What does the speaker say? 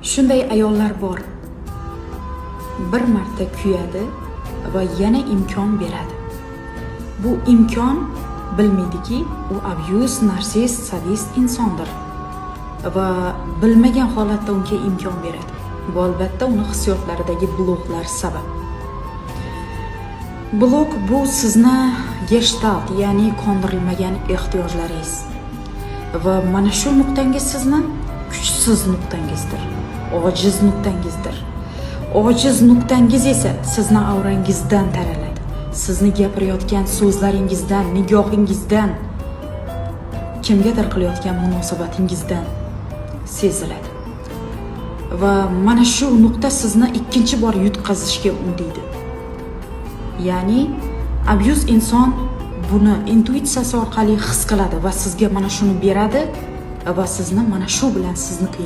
Shunday ayollar bor. Bir marta kuyadi va yana imkon beradi. Bu imkon bilmaydiki, u abuse, narsist, sadist insondir va bilmagan holatda unga imkon beradi. Bu albatta uni hissiyotlaridagi bloklar sabab. Blok bu sizni gestalt, ya'ni qondirilmagan ehtiyojlaringiz. Va mana shu nuqtangiz sizni kuchsiz nuqtangizdir, ojiz nuqtangizdir. Ojiz nuqtangiz esa sizni aurangizdan taraladi. Sizni gapirayotgan so'zlaringizdan, nigohingizdan, kimgadir qilayotgan munosabatingizdan seziladi. Va mana shu nuqta sizni ikkinchi bor yutqazishga undaydi. Ya'ni abuse inson buni intuitsiyasi orqali his qiladi va sizga mana shuni beradi va sizni mana shu bilan sizni qiynaydi.